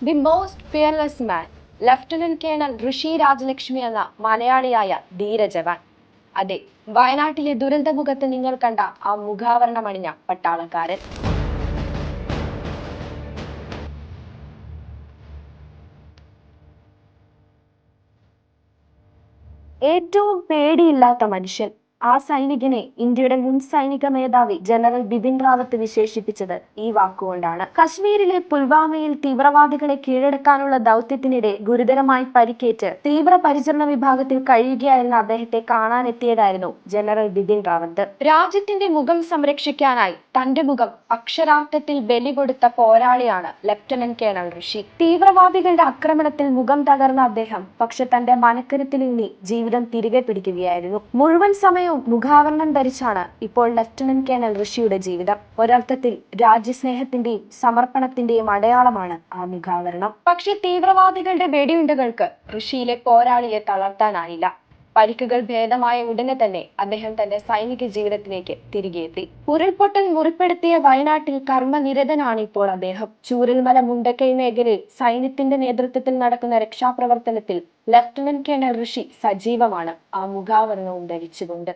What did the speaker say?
The most fearless man, lieutenant colonel Rishi Rajalakshmi എന്ന മലയാളിയായ ധീരജവാൻ. അതെ, വയനാട്ടിലെ ദുരന്തമുഖത്ത് നിങ്ങൾ കണ്ട ആ മുഖാവരണമണിഞ്ഞ പട്ടാളക്കാരൻ. ഏറ്റവും പേടിയില്ലാത്ത മനുഷ്യൻ. ആ സൈനികനെ ഇന്ത്യയുടെ മുൻ സൈനിക മേധാവി ജനറൽ ബിപിൻ റാവത്ത് വിശേഷിപ്പിച്ചത് ഈ വാക്കുകൊണ്ടാണ്. കശ്മീരിലെ പുൽവാമയിൽ തീവ്രവാദികളെ കീഴടക്കാനുള്ള ദൗത്യത്തിനിടെ ഗുരുതരമായി പരിക്കേറ്റ് തീവ്രപരിചരണ വിഭാഗത്തിൽ കഴിയുകയായിരുന്ന അദ്ദേഹത്തെ കാണാനെത്തിയതായിരുന്നു ജനറൽ ബിപിൻ റാവത്ത്. രാജ്യത്തിന്റെ മുഖം സംരക്ഷിക്കാനായി തന്റെ മുഖം അക്ഷരാർത്ഥത്തിൽ ബലി കൊടുത്ത പോരാളിയാണ് ലഫ്റ്റനന്റ് കേണൽ ഋഷി. തീവ്രവാദികളുടെ ആക്രമണത്തിൽ മുഖം തകർന്ന അദ്ദേഹം പക്ഷെ തന്റെ മനക്കരുത്തിലൂന്നി ജീവിതം തിരികെ പിടിക്കുകയായിരുന്നു. മുഴുവൻ സമയവും മുഖാവരണം ധരിച്ചാണ് ഇപ്പോൾ ലഫ്റ്റനന്റ് കേണൽ ഋഷിയുടെ ജീവിതം. ഒരർത്ഥത്തിൽ രാജ്യസ്നേഹത്തിന്റെയും സമർപ്പണത്തിന്റെയും അടയാളമാണ് ആ മുഖാവരണം. പക്ഷെ തീവ്രവാദികളുടെ വെടിയുണ്ടകൾക്ക് ഋഷിയിലെ പോരാളിയെ തളർത്താനായില്ല. പരിക്കുകൾ ഭേദമായ ഉടനെ തന്നെ അദ്ദേഹം തന്റെ സൈനിക ജീവിതത്തിലേക്ക് തിരികെ എത്തി. ഉരുൾപൊട്ടൽ മുറിപ്പെടുത്തിയ വയനാട്ടിൽ കർമ്മനിരതനാണ് ഇപ്പോൾ അദ്ദേഹം. ചൂരൽമല മുണ്ടക്കൈ മേഖലയിൽ സൈന്യത്തിന്റെ നേതൃത്വത്തിൽ നടക്കുന്ന രക്ഷാപ്രവർത്തനത്തിൽ ലഫ്റ്റനന്റ് കേണൽ ഋഷി സജീവമാണ്, ആ മുഖാവരണവും ധരിച്ചുകൊണ്ട്.